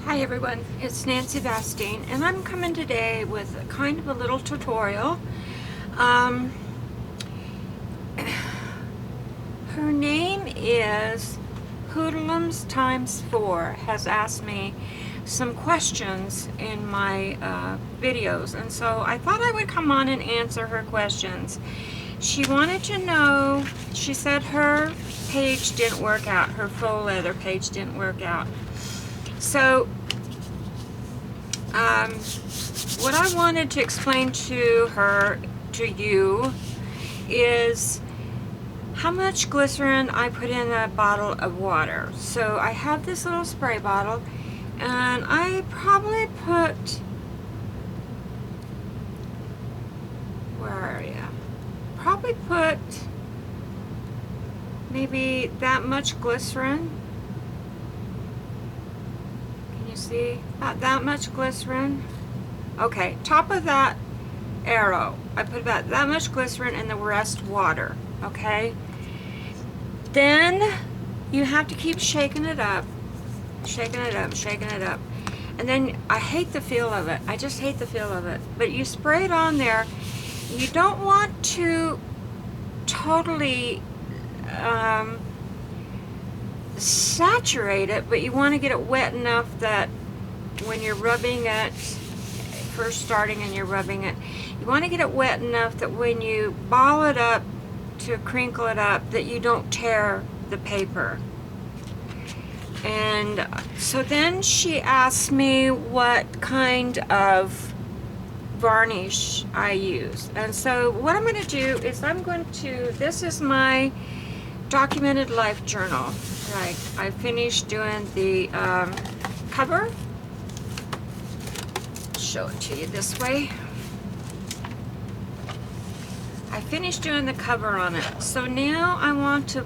Hi everyone, it's Nancy Vastine, and I'm coming today with kind of a little tutorial. Her name is Hoodlums times 4, has asked me some questions in my videos, and so I thought I would come on and answer her questions. She wanted to know, she said her page didn't work out, her faux leather page didn't work out. So what I wanted to explain to her, to you, is how much glycerin I put in a bottle of water. So I have this little spray bottle, and I probably put, where are you? Probably put maybe that much glycerin. Can you see? About that much glycerin. Okay, top of that arrow, I put about that much glycerin and the rest water, okay? Then you have to keep shaking it up, shaking it up, shaking it up. And then I hate the feel of it. I just hate the feel of it. But you spray it on there. You don't want to totally saturate it, but you want to get it wet enough that when you're rubbing it, first starting and you're rubbing it, you want to get it wet enough that when you ball it up to crinkle it up, that you don't tear the paper. And so then she asked me what kind of varnish I use. And so what I'm going to do is this is my documented life journal. Right, I finished doing the cover. Show it to you this way. I finished doing the cover on it. So now I want to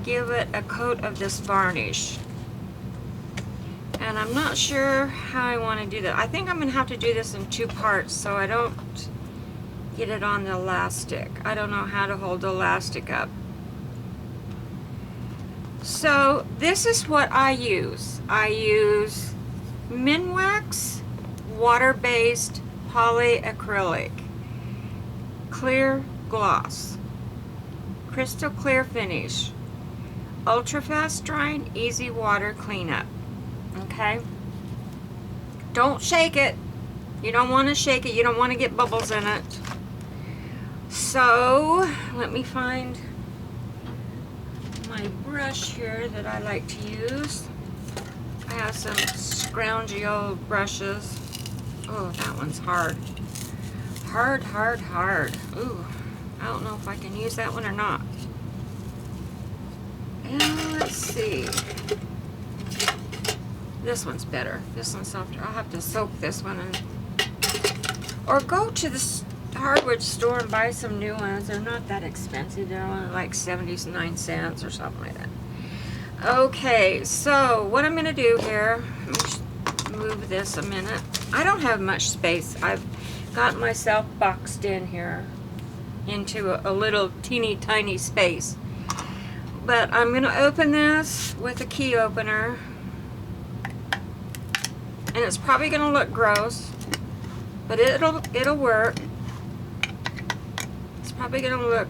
give it a coat of this varnish. And I'm not sure how I want to do that. I think I'm going to have to do this in 2 parts so I don't get it on the elastic. I don't know how to hold the elastic up. So this is what I use. I use Minwax water-based polyacrylic clear gloss, crystal clear finish, ultra fast drying, easy water cleanup. Okay, don't shake it. You don't want to shake it. You don't want to get bubbles in it. So let me find my brush here that I like to use. I have some scroungy old brushes. Oh, that one's hard. Hard, hard, hard. Ooh, I don't know if I can use that one or not. And let's see. This one's better. This one's softer. I'll have to soak this one in. Or go to the hardware store and buy some new ones. They're not that expensive. They're only like 79 cents or something like that. Okay, so what I'm going to do here, let me just move this a minute. I don't have much space. I've got myself boxed in here into a little teeny tiny space. But I'm going to open this with a key opener. And it's probably going to look gross, but it'll work. It's probably going to look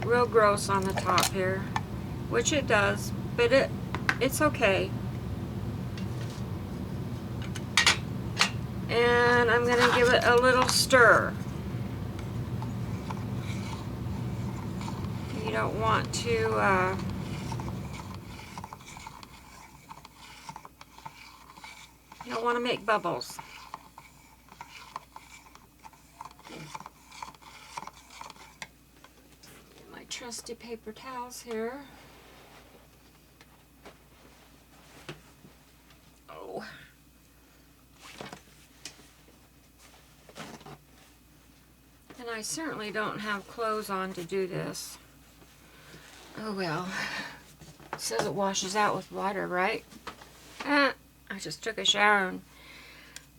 real gross on the top here, which it does, but it's okay. And I'm going to give it a little stir. You don't want to you don't want to make bubbles. My trusty paper towels here. Oh. And I certainly don't have clothes on to do this. Oh well. It says it washes out with water, right? I just took a shower and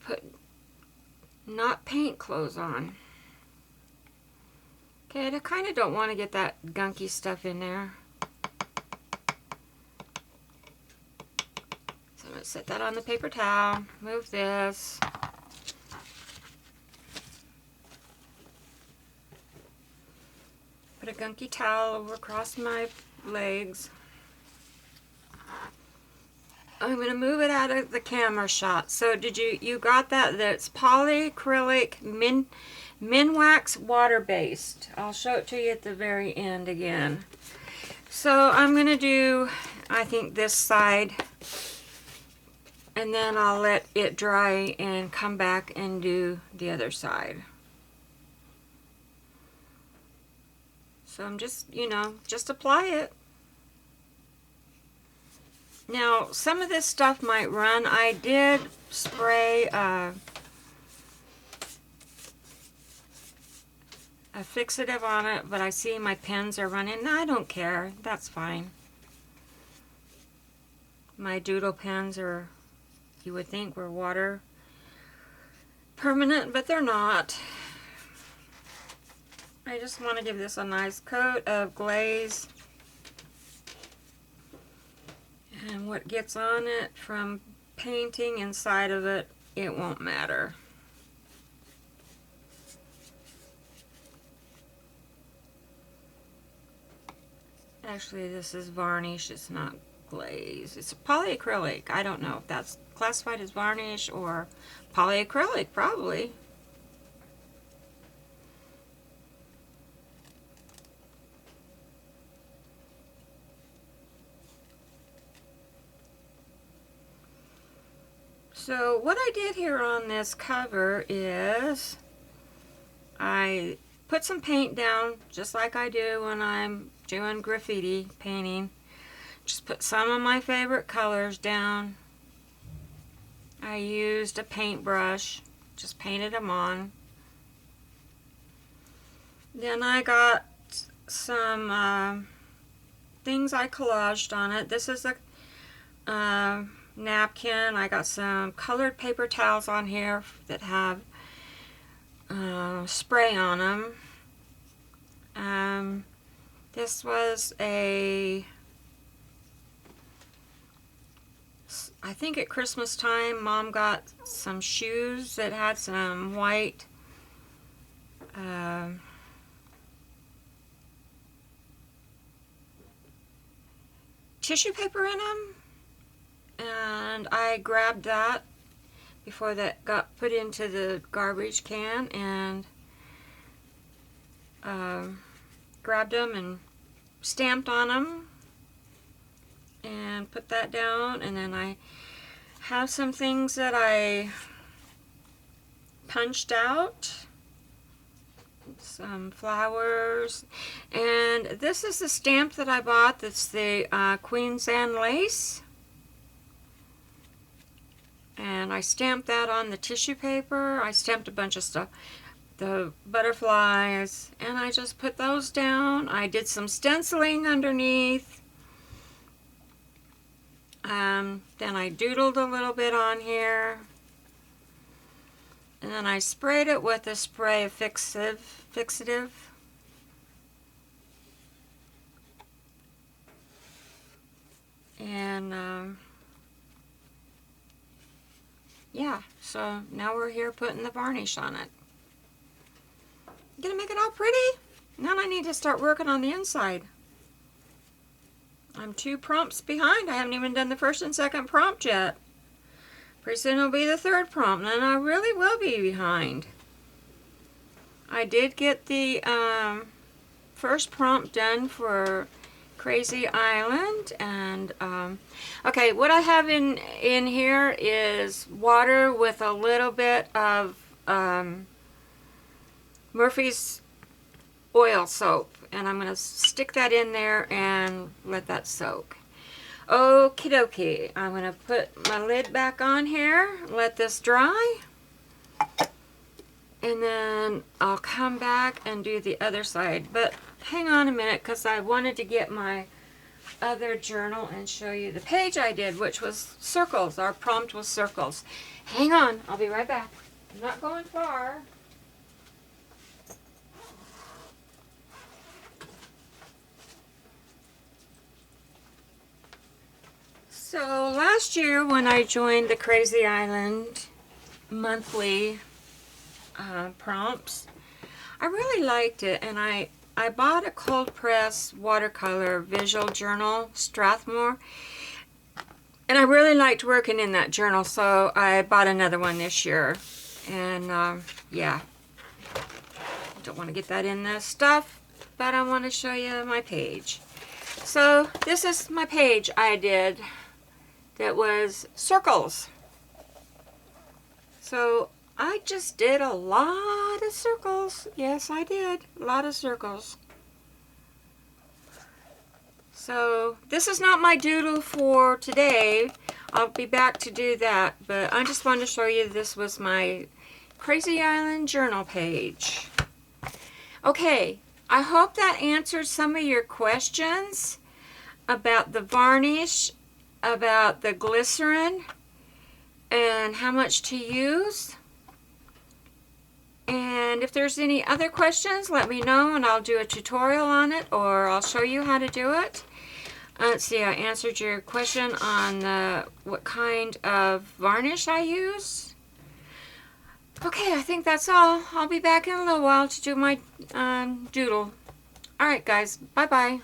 put not paint clothes on. Okay, I kind of don't want to get that gunky stuff in there. So I'm Let's set that on the paper towel. Move this. Put a gunky towel over across my legs. I'm going to move it out of the camera shot. So did you got that? That's polyacrylic Minwax water-based. I'll show it to you at the very end again. So I'm going to do, I think, this side. And then I'll let it dry and come back and do the other side. So I'm just, you know, just apply it. Now, some of this stuff might run. I did spray a fixative on it, but I see my pens are running. I don't care. That's fine. My doodle pens are, you would think, were water permanent, but they're not. I just want to give this a nice coat of glaze. And what gets on it from painting inside of it, it won't matter. Actually, this is varnish, it's not glaze. It's polyacrylic. I don't know if that's classified as varnish or polyacrylic, probably. So what I did here on this cover is I put some paint down just like I do when I'm doing graffiti painting. Just put some of my favorite colors down. I used a paintbrush, just painted them on. Then I got some things I collaged on it. This is a napkin. I got some colored paper towels on here that have spray on them. This was I think at Christmas time, Mom got some shoes that had some white tissue paper in them. And I grabbed that before that got put into the garbage can, and grabbed them and stamped on them and put that down. And then I have some things that I punched out, some flowers, and this is the stamp that I bought. That's the Queen's Anne lace. And I stamped that on the tissue paper. I stamped a bunch of stuff. The butterflies. And I just put those down. I did some stenciling underneath. Then I doodled a little bit on here. And then I sprayed it with a spray of fixative. And yeah, so now we're here putting the varnish on it. Gonna make it all pretty? Now I need to start working on the inside. I'm 2 prompts behind. I haven't even done the first and second prompt yet. Pretty soon it'll be the third prompt, and I really will be behind. I did get the first prompt done for Crazy Island, and okay, what I have in here is water with a little bit of Murphy's oil soap, and I'm going to stick that in there and let that soak. Okie dokie, I'm going to put my lid back on here, let this dry, and then I'll come back and do the other side. But hang on a minute, because I wanted to get my other journal and show you the page I did, which was circles. Our prompt was circles. Hang on, I'll be right back. I'm not going far. So last year when I joined the Crazy Island monthly prompts, I really liked it, and I bought a cold press watercolor visual journal, Strathmore, and I really liked working in that journal, so I bought another one this year. And yeah, don't want to get that in the stuff, but I want to show you my page. So this is my page I did that was circles. So I just did a lot of circles. Yes, I did. A lot of circles. So this is not my doodle for today. I'll be back to do that, but I just wanted to show you this was my Crazy Island journal page. Okay, I hope that answered some of your questions about the varnish, about the glycerin, and how much to use. And if there's any other questions, let me know and I'll do a tutorial on it, or I'll show you how to do it. Let's see, I answered your question on what kind of varnish I use. Okay, I think that's all. I'll be back in a little while to do my doodle. Alright guys, bye-bye.